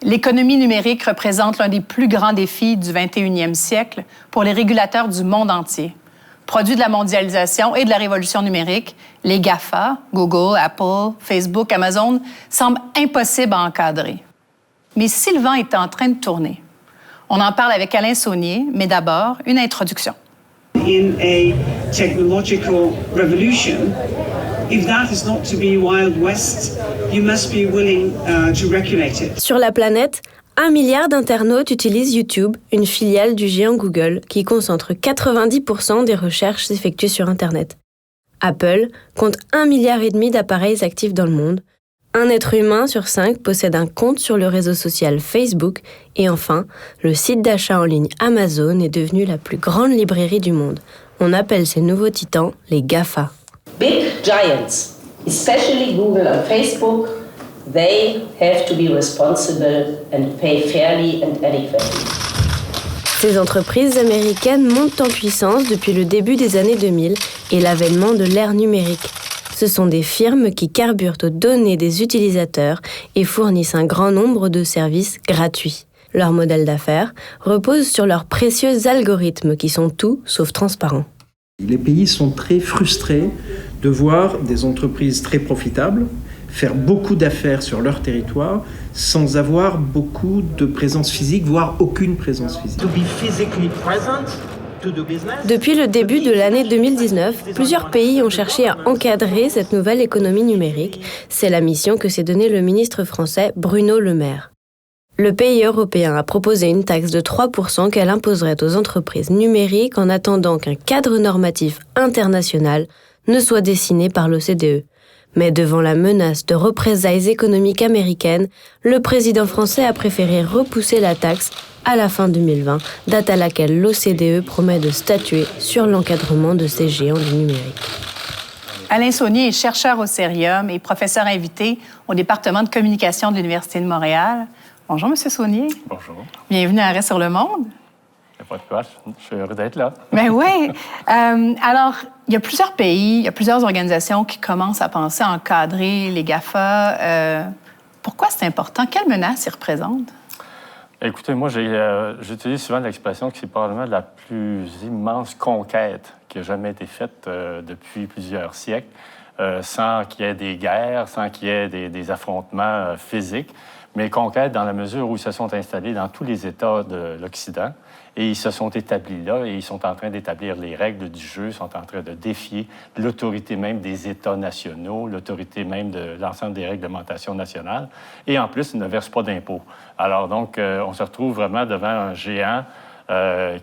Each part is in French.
L'économie numérique représente l'un des plus grands défis du 21e siècle pour les régulateurs du monde entier. Produit de la mondialisation et de la révolution numérique, les GAFA, Google, Apple, Facebook, Amazon, semblent impossibles à encadrer. Mais si le vent est en train de tourner, on en parle avec Alain Saunier, mais d'abord, une introduction. In a technological revolution, if that is not to be Wild West, you must be willing to regulate it. Sur la planète, 1 milliard d'internautes utilisent YouTube, une filiale du géant Google, qui concentre 90% des recherches effectuées sur Internet. Apple compte 1,5 milliard d'appareils actifs dans le monde. Un être humain sur 5 possède un compte sur le réseau social Facebook. Et enfin, le site d'achat en ligne Amazon est devenu la plus grande librairie du monde. On appelle ces nouveaux titans les GAFA. Big giants, especially Google and Facebook, they have to be responsible and pay fairly and adequately. Ces entreprises américaines montent en puissance depuis le début des années 2000 et l'avènement de l'ère numérique. Ce sont des firmes qui carburent aux données des utilisateurs et fournissent un grand nombre de services gratuits. Leur modèle d'affaires repose sur leurs précieux algorithmes qui sont tout sauf transparents. Les pays sont très frustrés de voir des entreprises très profitables faire beaucoup d'affaires sur leur territoire sans avoir beaucoup de présence physique, voire aucune présence physique. Depuis le début de l'année 2019, plusieurs pays ont cherché à encadrer cette nouvelle économie numérique. C'est la mission que s'est donnée le ministre français Bruno Le Maire. Le pays européen a proposé une taxe de 3% qu'elle imposerait aux entreprises numériques en attendant qu'un cadre normatif international ne soit dessiné par l'OCDE. Mais devant la menace de représailles économiques américaines, le président français a préféré repousser la taxe à la fin 2020, date à laquelle l'OCDE promet de statuer sur l'encadrement de ces géants du numérique. Alain Saunier est chercheur au Cerium et professeur invité au département de communication de l'Université de Montréal. Bonjour, M. Saunier. Bonjour. Bienvenue à Arrêt sur le monde. Il n'y a pas de quoi, je suis heureux d'être là. Ben oui. Alors, il y a plusieurs pays, il y a plusieurs organisations qui commencent à penser à encadrer les GAFA. Pourquoi c'est important? Quelle menace ils représentent? Écoutez, moi, j'utilise souvent l'expression que c'est probablement la plus immense conquête qui a jamais été faite depuis plusieurs siècles, sans qu'il y ait des guerres, sans qu'il y ait des affrontements physiques, mais conquête dans la mesure où ils se sont installés dans tous les États de l'Occident. Et ils se sont établis là et ils sont en train d'établir les règles du jeu, ils sont en train de défier l'autorité même des États nationaux, l'autorité même de l'ensemble des réglementations nationales. Et en plus, ils ne versent pas d'impôts. Alors donc, on se retrouve vraiment devant un géant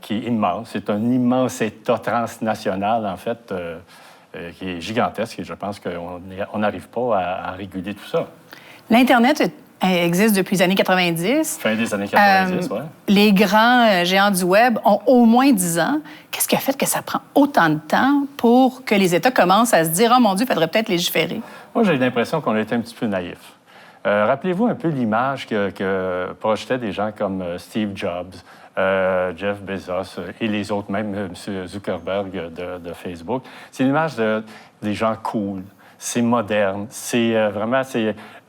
qui est immense. C'est un immense État transnational, en fait, qui est gigantesque et je pense qu'on n'arrive pas à réguler tout ça. L'Internet existe depuis les années 90. Fin des années 90, oui. Les grands géants du Web ont au moins 10 ans. Qu'est-ce qui a fait que ça prend autant de temps pour que les États commencent à se dire « Oh mon Dieu, il faudrait peut-être légiférer ». Moi, j'ai l'impression qu'on a été un petit peu naïfs. Rappelez-vous un peu l'image que projetaient des gens comme Steve Jobs, Jeff Bezos et les autres, même M. Zuckerberg de Facebook. C'est l'image des gens cool. C'est moderne. C'est vraiment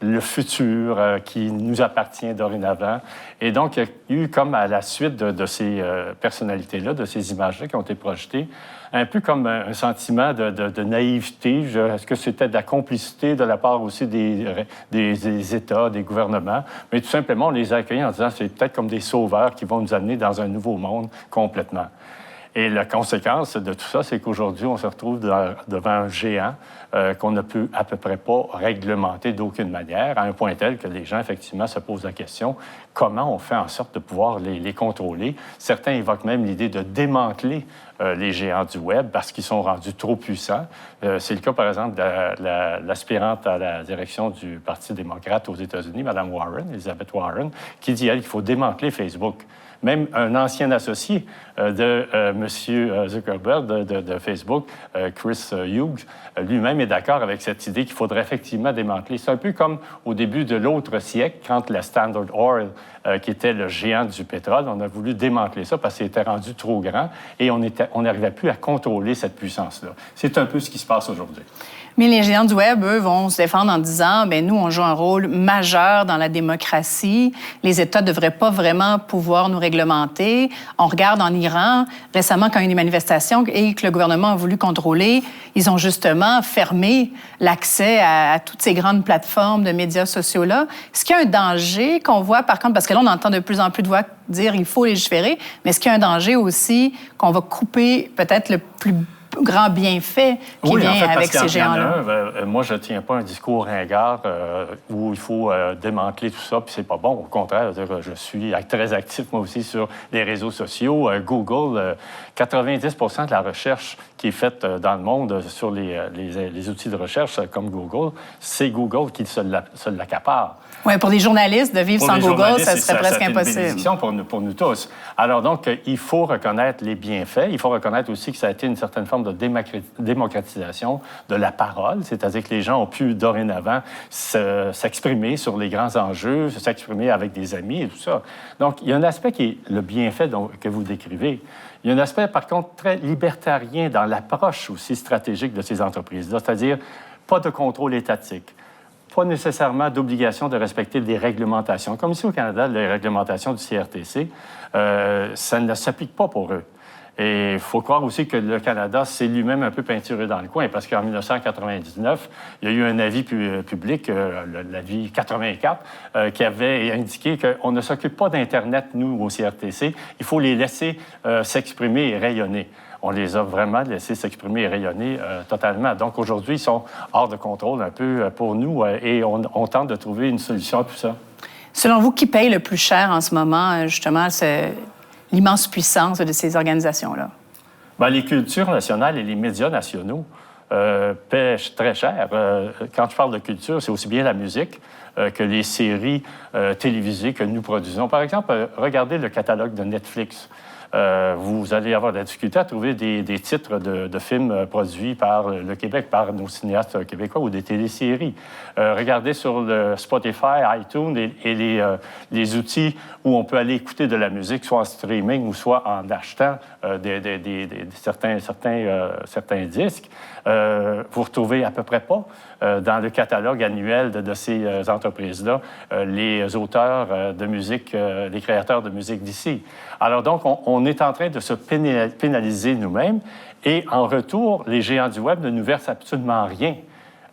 le futur qui nous appartient dorénavant. Et donc, il y a eu comme à la suite de ces personnalités-là, de ces images-là qui ont été projetées, un peu comme un sentiment de naïveté. Est-ce que c'était de la complicité de la part aussi des États, des gouvernements? Mais tout simplement, on les a accueillis en disant c'est peut-être comme des sauveurs qui vont nous amener dans un nouveau monde complètement. Et la conséquence de tout ça, c'est qu'aujourd'hui, on se retrouve devant un géant qu'on ne peut à peu près pas réglementer d'aucune manière, à un point tel que les gens, effectivement, se posent la question comment on fait en sorte de pouvoir les contrôler. Certains évoquent même l'idée de démanteler les géants du Web parce qu'ils sont rendus trop puissants. C'est le cas, par exemple, de l'aspirante à la direction du Parti démocrate aux États-Unis, Mme Warren, Elizabeth Warren, qui dit, elle, qu'il faut démanteler Facebook. Même un ancien associé de M. Zuckerberg de Facebook, Chris Hughes, lui-même est d'accord avec cette idée qu'il faudrait effectivement démanteler. C'est un peu comme au début de l'autre siècle, quand la Standard Oil, qui était le géant du pétrole, on a voulu démanteler ça parce qu'il était rendu trop grand et on n'arrivait plus à contrôler cette puissance-là. C'est un peu ce qui se passe aujourd'hui. Mais les géants du Web, eux, vont se défendre en disant, bien, nous, on joue un rôle majeur dans la démocratie. Les États ne devraient pas vraiment pouvoir nous réglementer. On regarde en Iran, récemment, quand il y a eu des manifestations et que le gouvernement a voulu contrôler, ils ont justement fermé l'accès à toutes ces grandes plateformes de médias sociaux-là. Est-ce qu'il y a un danger qu'on voit, par contre, parce que là, on entend de plus en plus de voix dire qu'il faut légiférer, mais est-ce qu'il y a un danger aussi qu'on va couper peut-être le plus grand bienfait qui vient avec ces géants-là? Moi, je ne tiens pas un discours ringard où il faut démanteler tout ça, puis c'est pas bon. Au contraire, je suis très actif, moi aussi, sur les réseaux sociaux. Google, 90 de la recherche qui est faite dans le monde sur les outils de recherche comme Google, c'est Google qui se l'accapare. Oui, pour les journalistes, de vivre sans Google, ça serait presque impossible. C'est une bénédiction pour nous tous. Alors donc, il faut reconnaître les bienfaits. Il faut reconnaître aussi que ça a été une certaine forme de démocratisation de la parole, c'est-à-dire que les gens ont pu dorénavant s'exprimer sur les grands enjeux, s'exprimer avec des amis et tout ça. Donc, il y a un aspect qui est le bienfait que vous décrivez. Il y a un aspect, par contre, très libertarien dans l'approche aussi stratégique de ces entreprises-là, c'est-à-dire pas de contrôle étatique. Pas nécessairement d'obligation de respecter des réglementations. Comme ici au Canada, les réglementations du CRTC, ça ne s'applique pas pour eux. Et il faut croire aussi que le Canada s'est lui-même un peu peinturé dans le coin, parce qu'en 1999, il y a eu un avis public, l'avis 84, qui avait indiqué qu'on ne s'occupe pas d'Internet, nous, au CRTC. Il faut les laisser s'exprimer et rayonner. On les a vraiment laissés s'exprimer et rayonner totalement. Donc, aujourd'hui, ils sont hors de contrôle un peu pour nous et on tente de trouver une solution à tout ça. Selon vous, qui paye le plus cher en ce moment, justement, l'immense puissance de ces organisations-là? Bien, les cultures nationales et les médias nationaux paient très cher. Quand je parle de culture, c'est aussi bien la musique que les séries télévisées que nous produisons. Par exemple, regardez le catalogue de Netflix. Vous allez avoir de la difficulté à trouver des titres de films produits par le Québec, par nos cinéastes québécois ou des téléséries. Regardez sur le Spotify, iTunes et les outils où on peut aller écouter de la musique, soit en streaming ou soit en achetant certains disques. Vous retrouvez à peu près pas dans le catalogue annuel de ces entreprises-là les auteurs de musique, les créateurs de musique d'ici. Alors donc, on est en train de se pénaliser nous-mêmes et en retour, les géants du Web ne nous versent absolument rien.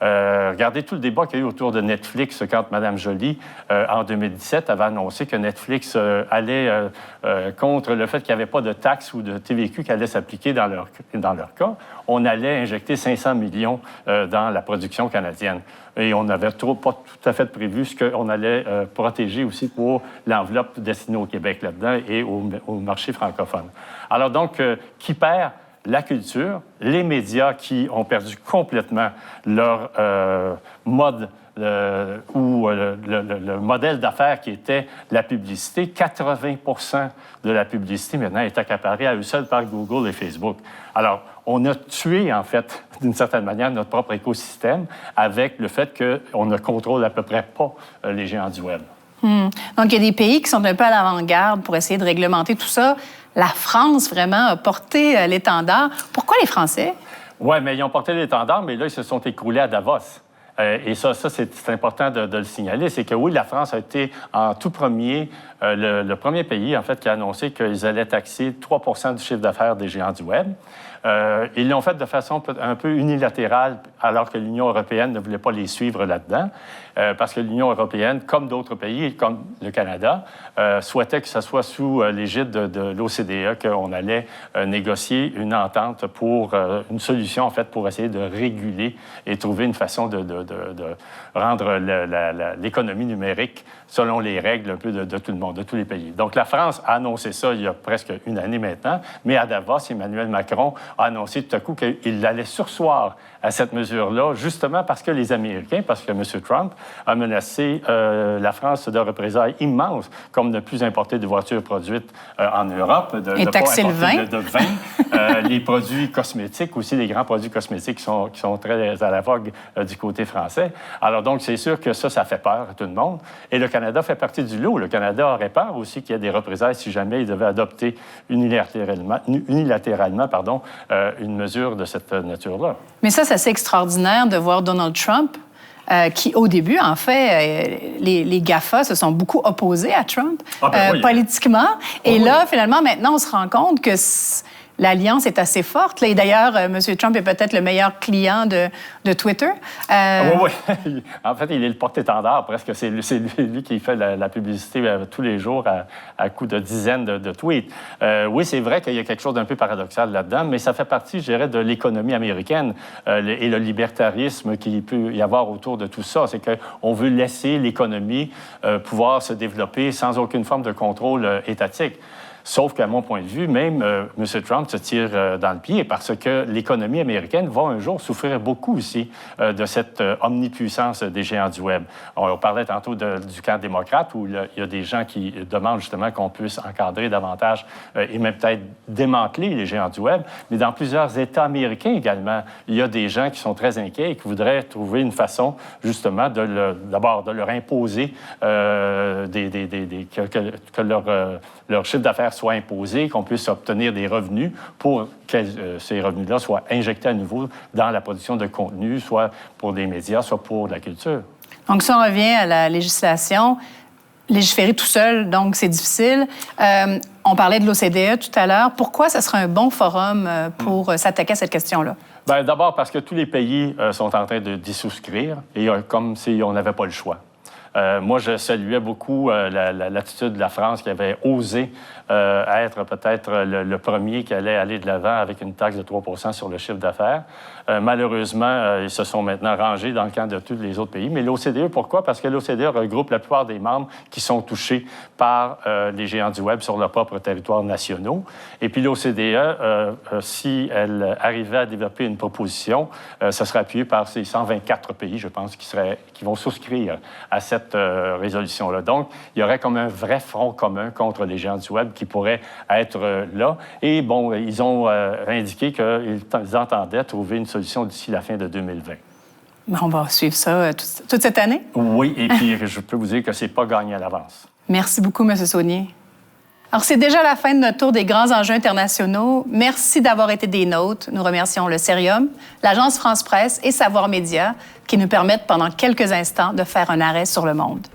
Regardez tout le débat qu'il y a eu autour de Netflix quand Mme Joly, en 2017, avait annoncé que Netflix allait contre le fait qu'il n'y avait pas de taxes ou de TVQ qui allait s'appliquer dans leur cas. On allait injecter 500 millions dans la production canadienne. Et on n'avait pas tout à fait prévu ce qu'on allait protéger aussi pour l'enveloppe destinée au Québec là-dedans et au marché francophone. Alors donc, qui perd? La culture, les médias qui ont perdu complètement leur mode ou le modèle d'affaires qui était la publicité. 80% de la publicité maintenant est accaparée à eux seuls par Google et Facebook. Alors, on a tué, en fait, d'une certaine manière, notre propre écosystème avec le fait qu'on ne contrôle à peu près pas les géants du Web. Donc, il y a des pays qui sont un peu à l'avant-garde pour essayer de réglementer tout ça. La France, vraiment, a porté l'étendard. Pourquoi les Français? Oui, mais ils ont porté l'étendard, mais là, ils se sont écroulés à Davos. Et ça c'est important de le signaler. C'est que oui, la France a été en tout premier, le premier pays, en fait, qui a annoncé qu'ils allaient taxer 3 % du chiffre d'affaires des géants du Web. Ils l'ont fait de façon un peu unilatérale, alors que l'Union européenne ne voulait pas les suivre là-dedans, parce que l'Union européenne, comme d'autres pays, comme le Canada, souhaitait que ce soit sous l'égide de l'OCDE qu'on allait négocier une entente pour une solution, en fait, pour essayer de réguler et trouver une façon de rendre l'économie numérique selon les règles un peu de tout le monde. monde, de tous les pays. Donc, la France a annoncé ça il y a presque une année maintenant, mais à Davos, Emmanuel Macron a annoncé tout à coup qu'il allait surseoir à cette mesure-là, justement parce que les Américains, parce que M. Trump a menacé la France de représailles immenses, comme ne plus importer de voitures produites en Europe, de ne pas importer de vin, les produits cosmétiques aussi, les grands produits cosmétiques qui sont très à la vogue du côté français. Alors donc, c'est sûr que ça fait peur à tout le monde. Et le Canada fait partie du lot. Le Canada aurait peur aussi qu'il y ait des représailles si jamais il devait adopter unilatéralement une mesure de cette nature-là. Mais ça, c'est assez extraordinaire de voir Donald Trump, qui, au début, en fait, les GAFA se sont beaucoup opposés à Trump politiquement. Et là, finalement, maintenant, on se rend compte que l'alliance est assez forte. Et d'ailleurs, M. Trump est peut-être le meilleur client de Twitter. Oui. En fait, il est le porte-étendard presque. C'est lui qui fait la publicité tous les jours à coups de dizaines de tweets. Oui, c'est vrai qu'il y a quelque chose d'un peu paradoxal là-dedans, mais ça fait partie, je dirais, de l'économie américaine et le libertarisme qu'il peut y avoir autour de tout ça. C'est qu'on veut laisser l'économie pouvoir se développer sans aucune forme de contrôle étatique. Sauf qu'à mon point de vue, même M. Trump se tire dans le pied parce que l'économie américaine va un jour souffrir beaucoup aussi de cette omnipuissance des géants du Web. On parlait tantôt du camp démocrate où il y a des gens qui demandent justement qu'on puisse encadrer davantage et même peut-être démanteler les géants du Web. Mais dans plusieurs États américains également, il y a des gens qui sont très inquiets et qui voudraient trouver une façon justement d'abord de leur imposer que leur chiffre d'affaires soit imposé, qu'on puisse obtenir des revenus pour que ces revenus-là soient injectés à nouveau dans la production de contenu, soit pour des médias, soit pour la culture. Donc, si on revient à la législation, légiférer tout seul, donc c'est difficile. On parlait de l'OCDE tout à l'heure. Pourquoi ce serait un bon forum pour s'attaquer à cette question-là? Bien, d'abord parce que tous les pays sont en train d'y souscrire, et comme si on n'avait pas le choix. Moi, je saluais beaucoup l'attitude de la France qui avait osé être peut-être le premier qui allait aller de l'avant avec une taxe de 3 % sur le chiffre d'affaires. Malheureusement, ils se sont maintenant rangés dans le camp de tous les autres pays. Mais l'OCDE, pourquoi? Parce que l'OCDE regroupe la plupart des membres qui sont touchés par les géants du Web sur leurs propres territoires nationaux. Et puis l'OCDE, si elle arrivait à développer une proposition, ça serait appuyé par ces 124 pays, je pense, qui vont souscrire à cette résolution-là. Donc, il y aurait comme un vrai front commun contre les géants du Web qui pourrait être là. Et bon, ils ont indiqué qu'ils entendaient trouver une solution d'ici la fin de 2020. On va suivre ça toute cette année? Oui, et puis je peux vous dire que c'est pas gagné à l'avance. Merci beaucoup, M. Saunier. Alors, c'est déjà la fin de notre tour des grands enjeux internationaux. Merci d'avoir été des nôtres. Nous remercions le Cerium, l'Agence France-Presse et Savoir Média qui nous permettent pendant quelques instants de faire un arrêt sur le monde.